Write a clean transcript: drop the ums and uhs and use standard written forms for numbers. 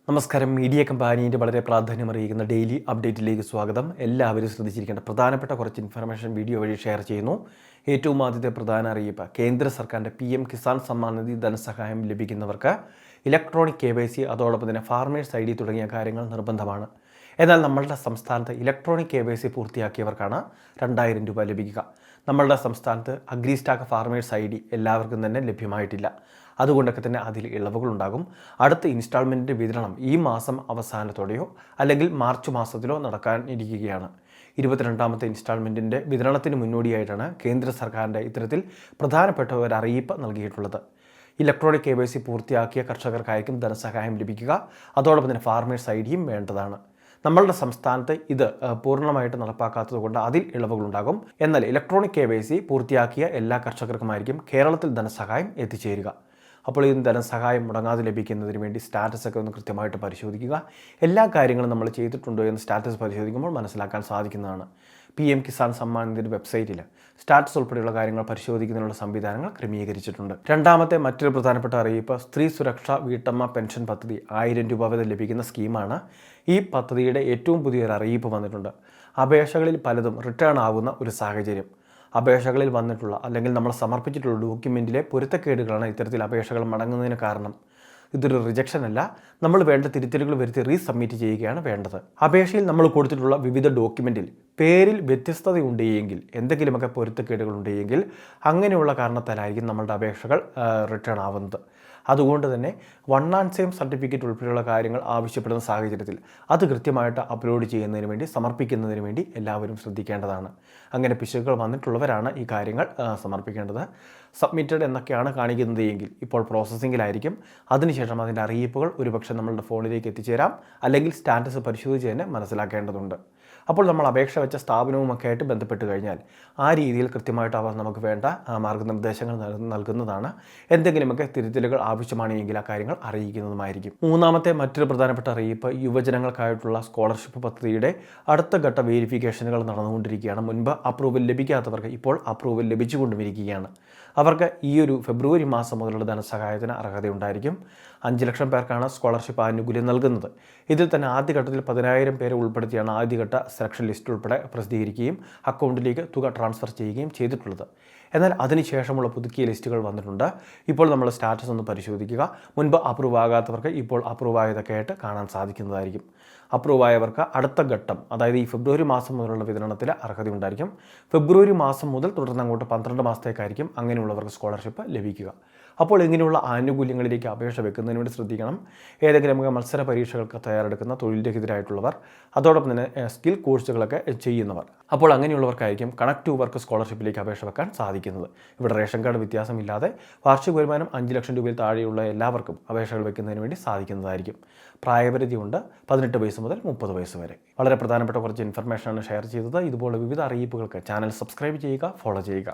നമസ്കാരം. മീഡിയ കമ്പാനീൻ്റെ വളരെ പ്രാധാന്യമറിയിക്കുന്ന ഡെയിലി അപ്ഡേറ്റിലേക്ക് സ്വാഗതം. എല്ലാവരും ശ്രദ്ധിച്ചിരിക്കേണ്ട പ്രധാനപ്പെട്ട കുറച്ച് ഇൻഫർമേഷൻ വീഡിയോ വഴി ഷെയർ ചെയ്യുന്നു. ഏറ്റവും ആദ്യത്തെ പ്രധാന അറിയിപ്പ്: കേന്ദ്ര സർക്കാരിൻ്റെ PM കിസാൻ സമ്മാൻ നിധി ധനസഹായം ലഭിക്കുന്നവർക്ക് ഇലക്ട്രോണിക് KYC, അതോടൊപ്പം തന്നെ ഫാർമേഴ്സ് ID തുടങ്ങിയ കാര്യങ്ങൾ നിർബന്ധമാണ്. എന്നാൽ നമ്മളുടെ സംസ്ഥാനത്ത് ഇലക്ട്രോണിക് KYC പൂർത്തിയാക്കിയവർക്കാണ് 2000 രൂപ ലഭിക്കുക. നമ്മളുടെ സംസ്ഥാനത്ത് അഗ്രിസ്റ്റാക്ക് ഫാർമേഴ്സ് ID എല്ലാവർക്കും തന്നെ ലഭ്യമായിട്ടില്ല. അതുകൊണ്ടൊക്കെ തന്നെ അതിൽ ഇളവുകളുണ്ടാകും. അടുത്ത ഇൻസ്റ്റാൾമെൻറ്റിൻ്റെ വിതരണം ഈ മാസം അവസാനത്തോടെയോ അല്ലെങ്കിൽ മാർച്ച് മാസത്തിലോ നടക്കാനിരിക്കുകയാണ്. 22ാമത്തെ ഇൻസ്റ്റാൾമെൻറ്റിൻ്റെ വിതരണത്തിന് മുന്നോടിയായിട്ടാണ് കേന്ദ്ര സർക്കാരിൻ്റെ ഇത്തരത്തിൽ പ്രധാനപ്പെട്ട ഒരു അറിയിപ്പ് നൽകിയിട്ടുള്ളത്. ഇലക്ട്രോണിക് KYC പൂർത്തിയാക്കിയ കർഷകർക്കായിരിക്കും ധനസഹായം ലഭിക്കുക. അതോടൊപ്പം തന്നെ ഫാർമേഴ്സ് IDയും വേണ്ടതാണ്. നമ്മളുടെ സംസ്ഥാനത്ത് ഇത് പൂർണ്ണമായിട്ട് നടപ്പാക്കാത്തത് കൊണ്ട് അതിൽ ഇളവുകളുണ്ടാകും. എന്നാൽ ഇലക്ട്രോണിക് KYC പൂർത്തിയാക്കിയ എല്ലാ കർഷകർക്കുമായിരിക്കും കേരളത്തിൽ ധനസഹായം എത്തിച്ചേരുക. അപ്പോൾ ഈ ധനസഹായം മുടങ്ങാതെ ലഭിക്കുന്നതിന് വേണ്ടി സ്റ്റാറ്റസൊക്കെ ഒന്ന് കൃത്യമായിട്ട് പരിശോധിക്കുക. എല്ലാ കാര്യങ്ങളും നമ്മൾ ചെയ്തിട്ടുണ്ടോ എന്ന് സ്റ്റാറ്റസ് പരിശോധിക്കുമ്പോൾ മനസ്സിലാക്കാൻ സാധിക്കുന്നതാണ്. PM കിസാൻ സമ്മാൻ നിധിയുടെ വെബ്സൈറ്റിൽ സ്റ്റാറ്റസ് ഉൾപ്പെടെയുള്ള കാര്യങ്ങൾ പരിശോധിക്കുന്നതിനുള്ള സംവിധാനങ്ങൾ ക്രമീകരിച്ചിട്ടുണ്ട്. രണ്ടാമത്തെ മറ്റൊരു പ്രധാനപ്പെട്ട അറിയിപ്പ്: സ്ത്രീ സുരക്ഷാ വീട്ടമ്മ പെൻഷൻ പദ്ധതി 1000 രൂപ വരെ ലഭിക്കുന്ന സ്കീമാണ്. ഈ പദ്ധതിയുടെ ഏറ്റവും പുതിയൊരു അറിയിപ്പ് വന്നിട്ടുണ്ട്. അപേക്ഷകളിൽ പലതും റിട്ടേൺ ആകുന്ന ഒരു സാഹചര്യം. അപേക്ഷകളിൽ വന്നിട്ടുള്ള അല്ലെങ്കിൽ നമ്മൾ സമർപ്പിച്ചിട്ടുള്ള ഡോക്യുമെൻറ്റിലെ പൊരുത്തക്കേടുകളാണ് ഇത്തരത്തിൽ അപേക്ഷകൾ മടങ്ങുന്നതിന് കാരണം. ഇതൊരു റിജക്ഷൻ അല്ല. നമ്മൾ വേണ്ട തിരുത്തലുകൾ വരുത്തി റീസബ്മിറ്റ് ചെയ്യുകയാണ് വേണ്ടത്. അപേക്ഷയിൽ നമ്മൾ കൊടുത്തിട്ടുള്ള വിവിധ ഡോക്യുമെൻറ്റിൽ പേരിൽ വ്യത്യസ്തതയുണ്ടെങ്കിൽ, എന്തെങ്കിലുമൊക്കെ പൊരുത്തക്കേടുകൾ ഉണ്ടെങ്കിൽ അങ്ങനെയുള്ള കാരണത്താലായിരിക്കും നമ്മളുടെ അപേക്ഷകൾ റിട്ടേൺ ആവുന്നത്. അതുകൊണ്ട് തന്നെ 1 and same സർട്ടിഫിക്കറ്റ് ഉൾപ്പെടെയുള്ള കാര്യങ്ങൾ ആവശ്യപ്പെടുന്ന സാഹചര്യത്തിൽ അത് കൃത്യമായിട്ട് അപ്ലോഡ് ചെയ്യുന്നതിന് വേണ്ടി, സമർപ്പിക്കുന്നതിന് വേണ്ടി എല്ലാവരും ശ്രദ്ധിക്കേണ്ടതാണ്. അങ്ങനെ പിശകുകൾ വന്നിട്ടുള്ളവരാണ് ഈ കാര്യങ്ങൾ സമർപ്പിക്കേണ്ടത്. സബ്മിറ്റഡ് എന്നൊക്കെയാണ് കാണിക്കുന്നത് എങ്കിൽ ഇപ്പോൾ പ്രോസസ്സിങ്ങിലായിരിക്കും. അതിനുശേഷം അതിൻ്റെ അറിയിപ്പുകൾ ഒരുപക്ഷെ നമ്മളുടെ ഫോണിലേക്ക് എത്തിച്ചേരാം, അല്ലെങ്കിൽ സ്റ്റാറ്റസ് പരിശോധിച്ച് തന്നെ മനസ്സിലാക്കേണ്ടതുണ്ട്. അപ്പോൾ നമ്മൾ അപേക്ഷ വെച്ച സ്ഥാപനവുമൊക്കെ ആയിട്ട് ബന്ധപ്പെട്ട് കഴിഞ്ഞാൽ ആ രീതിയിൽ കൃത്യമായിട്ട് അവർ നമുക്ക് വേണ്ട മാർഗ്ഗനിർദ്ദേശങ്ങൾ നൽകുന്നതാണ്. എന്തെങ്കിലുമൊക്കെ തിരുത്തലുകൾ ആവശ്യമാണെങ്കിൽ ആ കാര്യങ്ങൾ അറിയിക്കുന്നതുമായിരിക്കും. മൂന്നാമത്തെ മറ്റൊരു പ്രധാനപ്പെട്ട അറിയിപ്പ്: യുവജനങ്ങൾക്കായിട്ടുള്ള സ്കോളർഷിപ്പ് പദ്ധതിയുടെ അടുത്ത ഘട്ട വേരിഫിക്കേഷനുകൾ നടന്നുകൊണ്ടിരിക്കുകയാണ്. മുൻപ് അപ്രൂവൽ ലഭിക്കാത്തവർക്ക് ഇപ്പോൾ അപ്രൂവൽ ലഭിച്ചുകൊണ്ടിരിക്കുകയാണ്. അവർക്ക് ഈ ഒരു ഫെബ്രുവരി മാസം മുതലുള്ള ധനസഹായത്തിന് അർഹതയുണ്ടായിരിക്കും. 5 ലക്ഷം പേർക്കാണ് സ്കോളർഷിപ്പ് ആനുകൂല്യം നൽകുന്നത്. ഇതിൽ തന്നെ ആദ്യഘട്ടത്തിൽ 10,000 പേരെ ഉൾപ്പെടുത്തിയാണ് ആദ്യഘട്ട സെലക്ഷൻ ലിസ്റ്റ് ഉൾപ്പെടെ പ്രസിദ്ധീകരിക്കുകയും അക്കൗണ്ടിലേക്ക് തുക ട്രാൻസ്ഫർ ചെയ്യുകയും ചെയ്തിട്ടുള്ളത്. എന്നാൽ അതിനുശേഷമുള്ള പുതുക്കിയ ലിസ്റ്റുകൾ വന്നിട്ടുണ്ട്. ഇപ്പോൾ നമ്മൾ സ്റ്റാറ്റസ് ഒന്ന് പരിശോധിക്കുക. മുൻപ് അപ്രൂവ് ആകാത്തവർക്ക് ഇപ്പോൾ അപ്രൂവ് ആയതൊക്കെ ആയിട്ട് കാണാൻ സാധിക്കുന്നതായിരിക്കും. അപ്രൂവ് ആയവർക്ക് അടുത്ത ഘട്ടം, അതായത് ഈ ഫെബ്രുവരി മാസം മുതലുള്ള വിതരണത്തിൽ അർഹതയുണ്ടായിരിക്കും. ഫെബ്രുവരി മാസം മുതൽ തുടർന്ന് അങ്ങോട്ട് 12 മാസത്തേക്കായിരിക്കും അങ്ങനെയുള്ളവർക്ക് സ്കോളർഷിപ്പ് ലഭിക്കുക. അപ്പോൾ ഇങ്ങനെയുള്ള ആനുകൂല്യങ്ങളിലേക്ക് അപേക്ഷ വെക്കുന്നതിന് വേണ്ടി ശ്രദ്ധിക്കണം. ഏതെങ്കിലും മത്സര പരീക്ഷകൾക്ക് തയ്യാറെടുക്കുന്ന തൊഴിൽ രഹിതരായിട്ടുള്ളവർ, അതോടൊപ്പം തന്നെ സ്കിൽ കോഴ്സുകളൊക്കെ ചെയ്യുന്നവർ, അപ്പോൾ അങ്ങനെയുള്ളവർക്കായിരിക്കും കണക്ട് ടു വർക്ക് സ്കോളർഷിപ്പിലേക്ക് അപേക്ഷ വെക്കാൻ സാധിക്കുന്നത്. ഇവിടെ റേഷൻ കാർഡ് വ്യത്യാസമില്ലാതെ വാർഷിക വരുമാനം 5 ലക്ഷം രൂപയിൽ താഴെയുള്ള എല്ലാവർക്കും അപേക്ഷകൾ വെക്കുന്നതിന് വേണ്ടി സാധിക്കുന്നതായിരിക്കും. പ്രായപരിധിയുണ്ട് 18 വയസ്സ് മുതൽ 30 വയസ്സ് വരെ. വളരെ പ്രധാനപ്പെട്ട കുറച്ച് ഇൻഫർമേഷനാണ് ഷെയർ ചെയ്തത്. ഇതുപോലെ വിവിധ അറിയിപ്പുകൾക്ക് ചാനൽ സബ്സ്ക്രൈബ് ചെയ്യുക, ഫോളോ ചെയ്യുക.